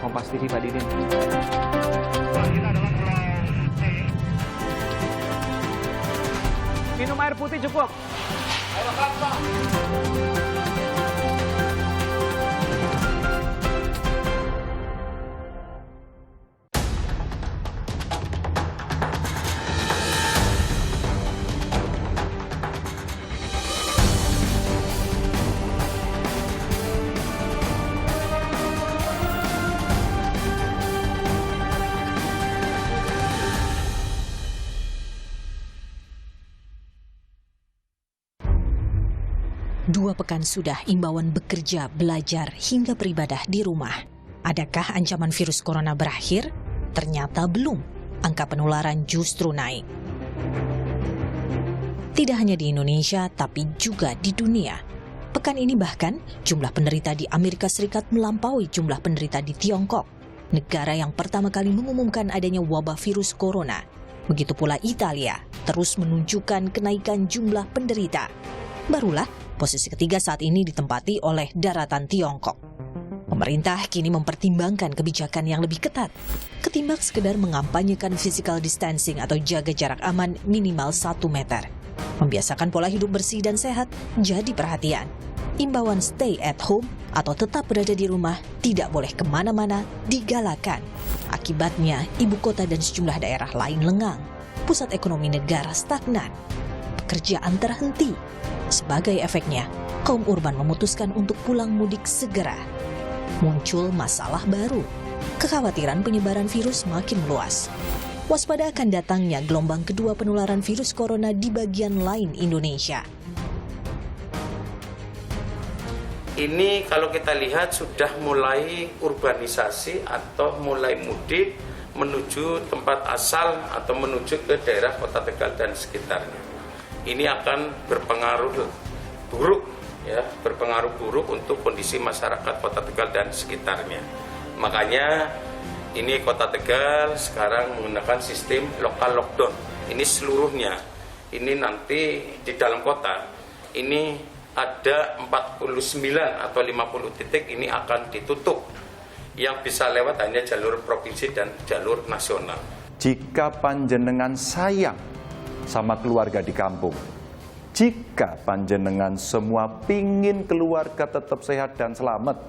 Kompas TV, Pak Didin. Minum air putih cukup. Dua pekan sudah imbauan bekerja, belajar, hingga beribadah di rumah. Adakah ancaman virus corona berakhir? Ternyata belum. Angka penularan justru naik. Tidak hanya di Indonesia, tapi juga di dunia. Pekan ini bahkan jumlah penderita di Amerika Serikat melampaui jumlah penderita di Tiongkok, negara yang pertama kali mengumumkan adanya wabah virus corona. Begitu pula Italia, terus menunjukkan kenaikan jumlah penderita. Barulah posisi ketiga saat ini ditempati oleh daratan Tiongkok. Pemerintah kini mempertimbangkan kebijakan yang lebih ketat ketimbang sekedar mengampanyekan physical distancing atau jaga jarak aman minimal 1 meter. Membiasakan pola hidup bersih dan sehat jadi perhatian. Imbauan stay at home atau tetap berada di rumah, tidak boleh kemana-mana digalakan. Akibatnya, ibu kota dan sejumlah daerah lain lengang. Pusat ekonomi negara stagnan. Pekerjaan terhenti. Sebagai efeknya, kaum urban memutuskan untuk pulang mudik segera. Muncul masalah baru. Kekhawatiran penyebaran virus makin meluas. Waspada akan datangnya gelombang kedua penularan virus corona di bagian lain Indonesia. Ini kalau kita lihat sudah mulai urbanisasi atau mulai mudik menuju tempat asal atau menuju ke daerah Kota Tegal dan sekitarnya. Ini akan berpengaruh buruk, ya, berpengaruh buruk untuk kondisi masyarakat Kota Tegal dan sekitarnya. Makanya ini Kota Tegal sekarang menggunakan sistem lokal lockdown. Ini seluruhnya. Ini nanti di dalam kota ini ada 49 atau 50 titik ini akan ditutup. Yang bisa lewat hanya jalur provinsi dan jalur nasional. Jika panjenengan sayang sama keluarga di kampung, jika panjenengan semua pingin keluarga tetap sehat dan selamat,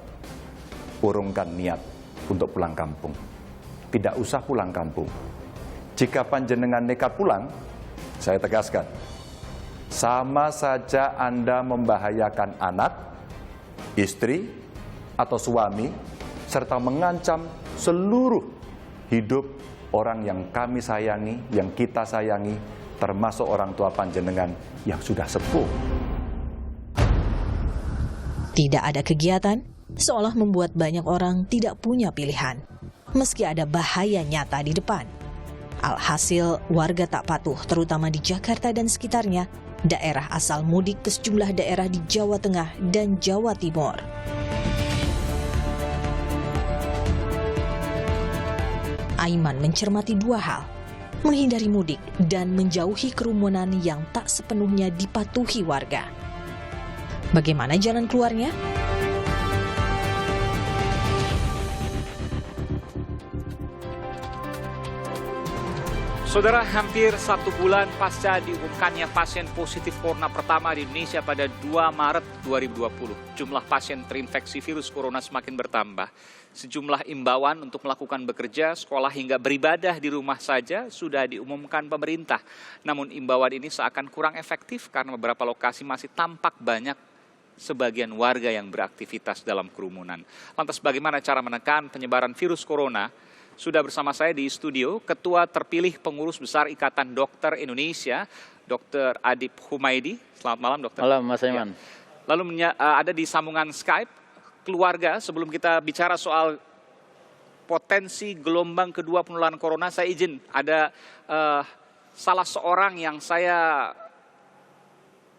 urungkan niat untuk pulang kampung. Tidak usah pulang kampung. Jika panjenengan nekat pulang, saya tegaskan, sama saja Anda membahayakan anak, istri, atau suami, serta mengancam seluruh hidup orang yang kami sayangi, yang kita sayangi, termasuk orang tua panjenengan yang sudah sepuh. Tidak ada kegiatan, seolah membuat banyak orang tidak punya pilihan, meski ada bahaya nyata di depan. Alhasil, warga tak patuh, terutama di Jakarta dan sekitarnya, daerah asal mudik ke sejumlah daerah di Jawa Tengah dan Jawa Timur. Aiman mencermati dua hal, menghindari mudik dan menjauhi kerumunan yang tak sepenuhnya dipatuhi warga. Bagaimana jalan keluarnya? Saudara, hampir 1 bulan pasca diumumkannya pasien positif corona pertama di Indonesia pada 2 Maret 2020, jumlah pasien terinfeksi virus corona semakin bertambah. Sejumlah imbauan untuk melakukan bekerja, sekolah hingga beribadah di rumah saja sudah diumumkan pemerintah. Namun imbauan ini seakan kurang efektif karena beberapa lokasi masih tampak banyak sebagian warga yang beraktivitas dalam kerumunan. Lantas bagaimana cara menekan penyebaran virus corona? Sudah bersama saya di studio Ketua Terpilih Pengurus Besar Ikatan Dokter Indonesia, Dr. Adip Humaydi. Selamat malam, Dokter. Malam, Mas Aiman. Ya. Lalu ada di sambungan Skype keluarga. Sebelum kita bicara soal potensi gelombang kedua penularan corona, saya izin ada salah seorang yang saya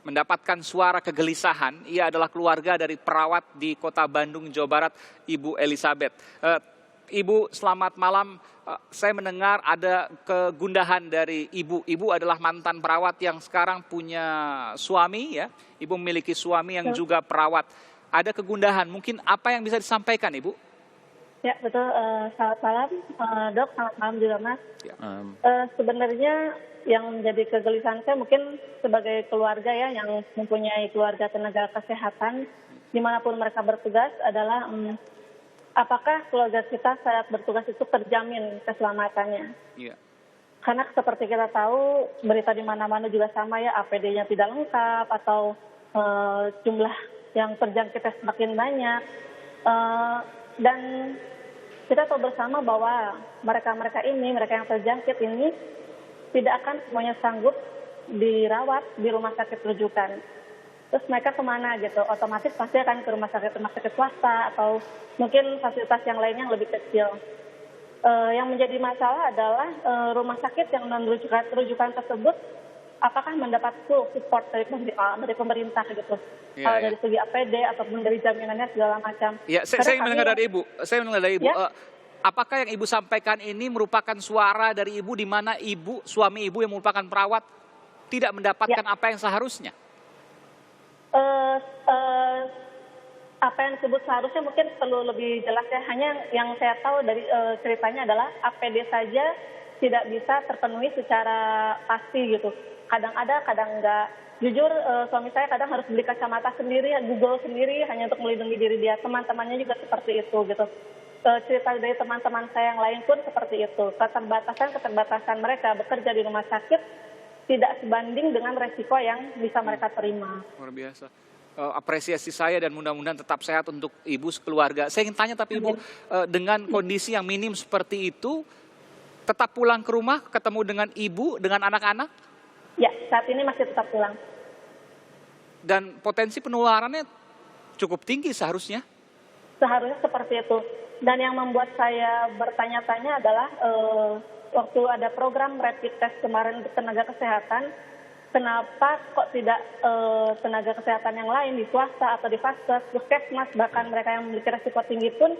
mendapatkan suara kegelisahan. Ia adalah keluarga dari perawat di Kota Bandung, Jawa Barat, Ibu Elizabeth. Ibu, selamat malam. Saya mendengar ada kegundahan dari Ibu. Ibu adalah mantan perawat yang sekarang punya suami, ya. Ibu memiliki suami yang juga perawat. Ada kegundahan. Mungkin apa yang bisa disampaikan, Ibu? Ya, betul. Selamat malam, Dok. Selamat malam juga, Mas. Ya. Sebenarnya yang menjadi kegelisahan saya mungkin sebagai keluarga ya, yang mempunyai keluarga tenaga kesehatan, dimanapun mereka bertugas adalah apakah keluarga kita saat bertugas itu terjamin keselamatannya. Iya. Karena seperti kita tahu, berita di mana-mana juga sama ya, APD-nya tidak lengkap atau jumlah yang terjangkitnya semakin banyak. Dan kita tahu bersama bahwa mereka yang terjangkit ini tidak akan semuanya sanggup dirawat di rumah sakit rujukan. Terus mereka kemana gitu? Otomatis pasti akan ke rumah sakit swasta atau mungkin fasilitas yang lainnya yang lebih kecil. Yang menjadi masalah adalah rumah sakit yang non-rujukan tersebut apakah mendapat full support dari pemerintah gitu. Iya, Kalau iya. dari segi APD ataupun dari jaminannya segala macam. Ya, saya mendengar dari Ibu. Ya. Apakah yang Ibu sampaikan ini merupakan suara dari Ibu di mana suami Ibu yang merupakan perawat tidak mendapatkan apa yang seharusnya? Apa yang disebut seharusnya mungkin perlu lebih jelas ya. Hanya yang saya tahu dari ceritanya adalah APD saja tidak bisa terpenuhi secara pasti gitu. Kadang ada, kadang enggak. Jujur suami saya kadang harus beli kacamata sendiri, Google sendiri hanya untuk melindungi diri dia. Teman-temannya juga seperti itu gitu. Cerita dari teman-teman saya yang lain pun seperti itu. Keterbatasan mereka bekerja di rumah sakit tidak sebanding dengan resiko yang bisa mereka terima. Luar biasa. Apresiasi saya dan mudah-mudahan tetap sehat untuk Ibu sekeluarga. Saya ingin tanya tapi Ibu, dengan kondisi yang minim seperti itu, tetap pulang ke rumah, ketemu dengan Ibu, dengan anak-anak? Ya, saat ini masih tetap pulang. Dan potensi penularannya cukup tinggi seharusnya. Seharusnya seperti itu. Dan yang membuat saya bertanya-tanya adalah waktu ada program rapid test kemarin untuk tenaga kesehatan, kenapa kok tidak tenaga kesehatan yang lain di swasta atau di vaskes, puskesmas, bahkan mereka yang memiliki resiko tinggi pun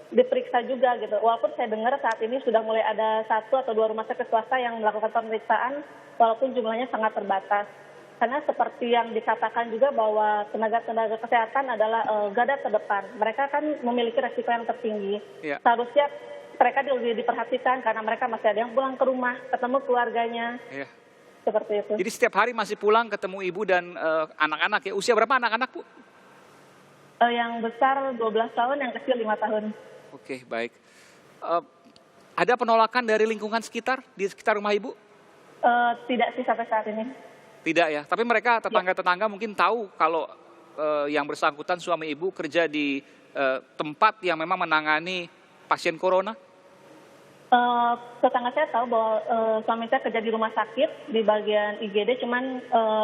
diperiksa juga gitu. Walaupun saya dengar saat ini sudah mulai ada 1 atau 2 rumah sakit swasta yang melakukan pemeriksaan, walaupun jumlahnya sangat terbatas. Karena seperti yang dikatakan juga bahwa tenaga-tenaga kesehatan adalah garda terdepan. Mereka kan memiliki resiko yang tertinggi. Ya. Seharusnya mereka lebih diperhatikan karena mereka masih ada yang pulang ke rumah, ketemu keluarganya. Ya. Seperti itu. Jadi setiap hari masih pulang ketemu Ibu dan anak-anak ya. Usia berapa anak-anak, Bu? Yang besar 12 tahun, yang kecil 5 tahun. Oke, baik. Ada penolakan dari lingkungan sekitar, di sekitar rumah Ibu? Tidak sih sampai saat ini. Tidak ya, tapi mereka tetangga-tetangga mungkin tahu kalau yang bersangkutan suami Ibu kerja di tempat yang memang menangani pasien corona? Tetangga saya tahu bahwa suami saya kerja di rumah sakit di bagian IGD, cuman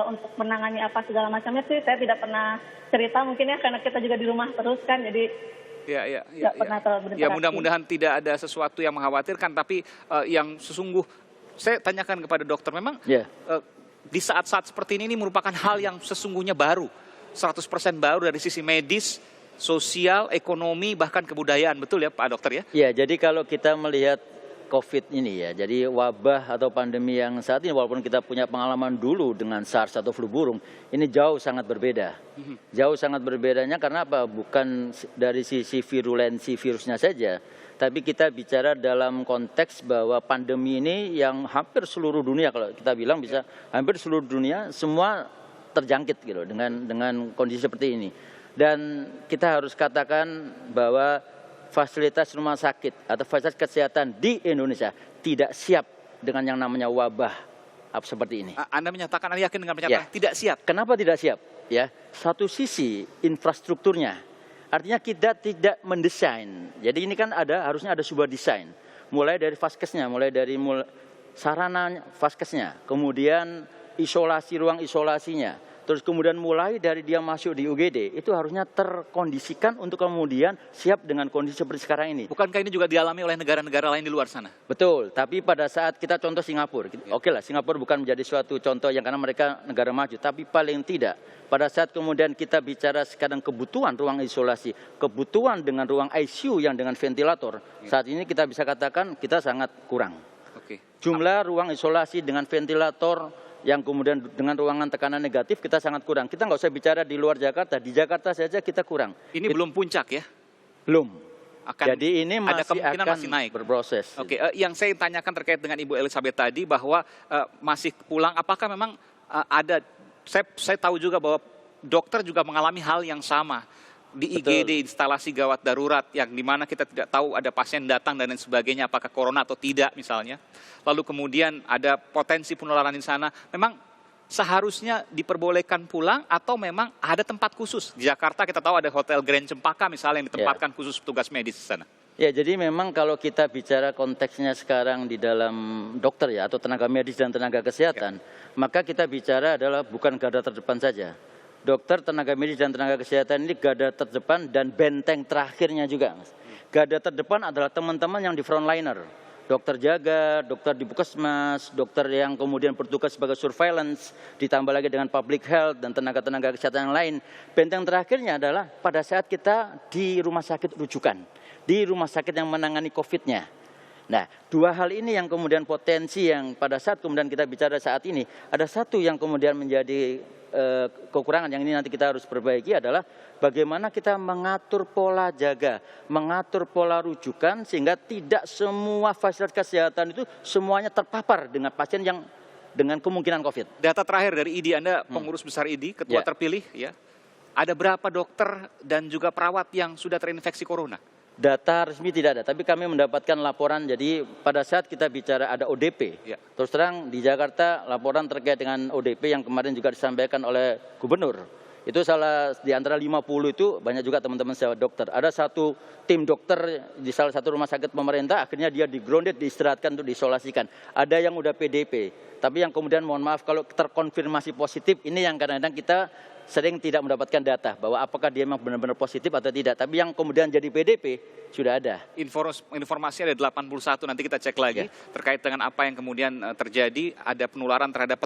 untuk menangani apa segala macamnya sih saya tidak pernah cerita, mungkin ya karena kita juga di rumah terus kan, jadi Ya. pernah terlalu berinteraksi. Ya mudah-mudahan tidak ada sesuatu yang mengkhawatirkan, tapi yang saya tanyakan kepada dokter, memang di saat-saat seperti ini merupakan hal yang sesungguhnya baru, 100% baru dari sisi medis, sosial, ekonomi, bahkan kebudayaan, betul ya Pak Dokter ya? Ya, jadi kalau kita melihat COVID ini ya, jadi wabah atau pandemi yang saat ini, walaupun kita punya pengalaman dulu dengan SARS atau flu burung, ini jauh sangat berbeda. Jauh sangat berbedanya karena apa? Bukan dari sisi virulensi virusnya saja, tapi kita bicara dalam konteks bahwa pandemi ini yang hampir seluruh dunia, kalau kita bilang bisa hampir seluruh dunia semua terjangkit gitu dengan kondisi seperti ini. Dan kita harus katakan bahwa fasilitas rumah sakit atau fasilitas kesehatan di Indonesia tidak siap dengan yang namanya wabah seperti ini. Anda menyatakan, Anda yakin dengan pernyataan tidak siap? Kenapa tidak siap? Ya, satu sisi infrastrukturnya, artinya kita tidak mendesain. Jadi ini kan harusnya ada sebuah desain, mulai dari vaskesnya, mulai dari sarana vaskesnya, kemudian ruang isolasinya. Terus kemudian mulai dari dia masuk di UGD, itu harusnya terkondisikan untuk kemudian siap dengan kondisi seperti sekarang ini. Bukankah ini juga dialami oleh negara-negara lain di luar sana? Betul, tapi pada saat kita contoh Singapura, oke lah, Singapura bukan menjadi suatu contoh yang karena mereka negara maju, tapi paling tidak pada saat kemudian kita bicara sekarang kebutuhan ruang isolasi, kebutuhan dengan ruang ICU yang dengan ventilator, saat ini kita bisa katakan kita sangat kurang. Jumlah ruang isolasi dengan ventilator yang kemudian dengan ruangan tekanan negatif kita sangat kurang. Kita nggak usah bicara di luar Jakarta, di Jakarta saja kita kurang. Ini belum puncak ya? Belum. Jadi ini ada masih kemungkinan akan masih naik. berproses. Oke, yang saya tanyakan terkait dengan Ibu Elizabeth tadi bahwa masih pulang, apakah memang ada, saya tahu juga bahwa dokter juga mengalami hal yang sama di IGD, instalasi gawat darurat, yang dimana kita tidak tahu ada pasien datang dan lain sebagainya, apakah corona atau tidak misalnya. Lalu kemudian ada potensi penularan di sana. Memang seharusnya diperbolehkan pulang atau memang ada tempat khusus? Di Jakarta kita tahu ada Hotel Grand Cempaka misalnya yang ditempatkan khusus petugas medis di sana. Ya, jadi memang kalau kita bicara konteksnya sekarang di dalam dokter ya, atau tenaga medis dan tenaga kesehatan, maka kita bicara adalah bukan garda terdepan saja. Dokter, tenaga medis, dan tenaga kesehatan ini garda terdepan dan benteng terakhirnya juga, Mas. Garda terdepan adalah teman-teman yang di frontliner. Dokter jaga, dokter di puskesmas, dokter yang kemudian bertugas sebagai surveillance, ditambah lagi dengan public health dan tenaga-tenaga kesehatan yang lain. Benteng terakhirnya adalah pada saat kita di rumah sakit rujukan, di rumah sakit yang menangani COVID-nya. Nah, dua hal ini yang kemudian potensi yang pada saat kemudian kita bicara saat ini, ada satu yang kemudian menjadi kekurangan yang ini nanti kita harus perbaiki adalah bagaimana kita mengatur pola jaga, mengatur pola rujukan sehingga tidak semua fasilitas kesehatan itu semuanya terpapar dengan pasien yang dengan kemungkinan COVID. Data terakhir dari IDI, Anda pengurus besar IDI, ketua terpilih ya. Ada berapa dokter dan juga perawat yang sudah terinfeksi corona? Data resmi tidak ada, tapi kami mendapatkan laporan. Jadi pada saat kita bicara ada ODP, terus terang di Jakarta laporan terkait dengan ODP yang kemarin juga disampaikan oleh gubernur. Itu salah di antara 50 itu banyak juga teman-teman saya dokter. Ada satu tim dokter di salah satu rumah sakit pemerintah, akhirnya dia di-grounded, diistirahatkan untuk diisolasikan. Ada yang udah PDP, tapi yang kemudian mohon maaf kalau terkonfirmasi positif, ini yang kadang-kadang kita sering tidak mendapatkan data bahwa apakah dia memang benar-benar positif atau tidak. Tapi yang kemudian jadi PDP sudah ada. Informasi ada 81, nanti kita cek lagi terkait dengan apa yang kemudian terjadi, ada penularan terhadap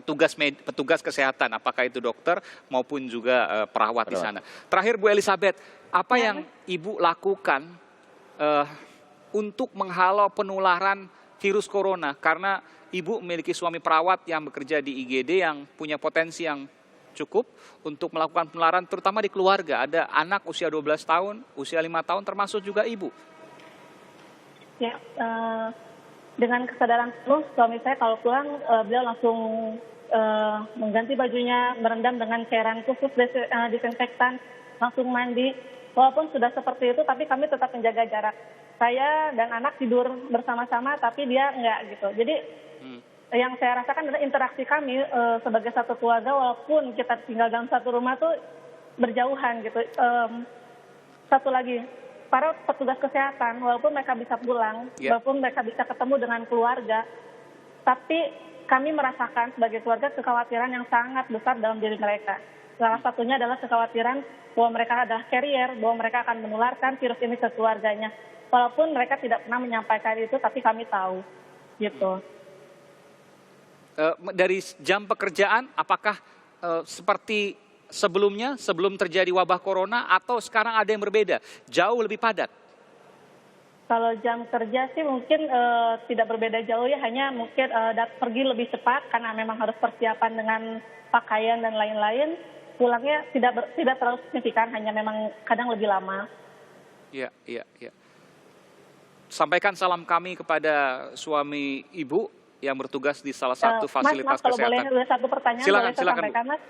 petugas kesehatan, apakah itu dokter maupun juga perawat di sana. Terakhir Bu Elizabeth, apa yang Ibu lakukan untuk menghalau penularan virus corona? Karena Ibu memiliki suami perawat yang bekerja di IGD yang punya potensi yang cukup untuk melakukan penularan terutama di keluarga. Ada anak usia 12 tahun, usia 5 tahun termasuk juga ibu. Ya, dengan kesadaran penuh suami saya kalau pulang beliau langsung mengganti bajunya, merendam dengan cairan khusus disinfektan, langsung mandi. Walaupun sudah seperti itu tapi kami tetap menjaga jarak. Saya dan anak tidur bersama-sama tapi dia enggak gitu. Jadi yang saya rasakan adalah interaksi kami sebagai satu keluarga walaupun kita tinggal dalam satu rumah tuh berjauhan gitu. Satu lagi, para petugas kesehatan walaupun mereka bisa pulang, walaupun mereka bisa ketemu dengan keluarga, tapi kami merasakan sebagai keluarga kekhawatiran yang sangat besar dalam diri mereka. Salah satunya adalah kekhawatiran bahwa mereka adalah carrier, bahwa mereka akan menularkan virus ini ke keluarganya. Walaupun mereka tidak pernah menyampaikan itu, tapi kami tahu gitu. Dari jam pekerjaan, apakah seperti sebelumnya, sebelum terjadi wabah corona, atau sekarang ada yang berbeda, jauh lebih padat? Kalau jam kerja sih mungkin tidak berbeda jauh ya, hanya mungkin pergi lebih cepat karena memang harus persiapan dengan pakaian dan lain-lain. Pulangnya tidak terlalu signifikan, hanya memang kadang lebih lama. Iya. Sampaikan salam kami kepada suami Ibu yang bertugas di salah satu fasilitas kalau kesehatan. boleh satu pertanyaan, silakan, boleh saya sampaikan, Mas?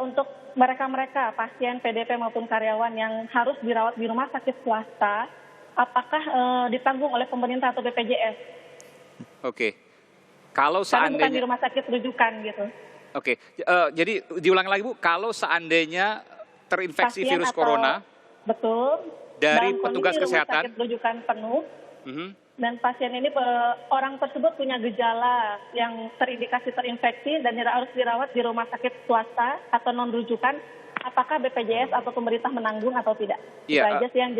Untuk mereka-mereka, pasien PDP maupun karyawan yang harus dirawat di rumah sakit swasta, apakah ditanggung oleh pemerintah atau BPJS? Oke. Kalau seandainya... bukan di rumah sakit rujukan gitu. Oke, jadi diulang lagi Bu, kalau seandainya terinfeksi pasien virus corona... Betul. Dari dalam petugas kondisi kesehatan? Rumah sakit rujukan penuh. Dan pasien ini orang tersebut punya gejala yang terindikasi terinfeksi dan harus dirawat di rumah sakit swasta atau non rujukan, apakah BPJS atau pemerintah menanggung atau tidak? Itu aja sih yang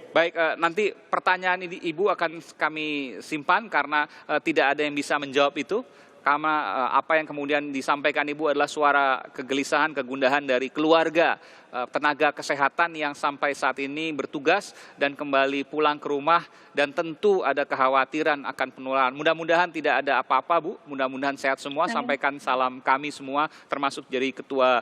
Baik, nanti pertanyaan ini Ibu akan kami simpan karena tidak ada yang bisa menjawab itu. Karena apa yang kemudian disampaikan Ibu adalah suara kegelisahan, kegundahan dari keluarga tenaga kesehatan yang sampai saat ini bertugas dan kembali pulang ke rumah, dan tentu ada kekhawatiran akan penularan. Mudah-mudahan tidak ada apa-apa, Bu. Mudah-mudahan sehat semua. Sampaikan salam kami semua, termasuk jadi Ketua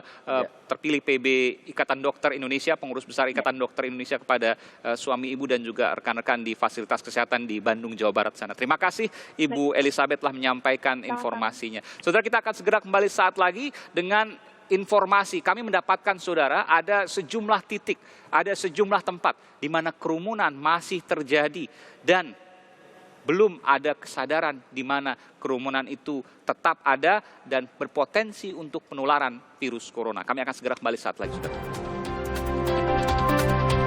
terpilih PB Ikatan Dokter Indonesia, pengurus besar Ikatan Dokter Indonesia, kepada suami Ibu dan juga rekan-rekan di fasilitas kesehatan di Bandung, Jawa Barat sana. Terima kasih Ibu Elizabeth telah menyampaikan informasinya. Saudara, kita akan segera kembali saat lagi dengan informasi. Kami mendapatkan, saudara, ada sejumlah titik, ada sejumlah tempat di mana kerumunan masih terjadi dan belum ada kesadaran di mana kerumunan itu tetap ada dan berpotensi untuk penularan virus corona. Kami akan segera kembali saat lagi, saudara.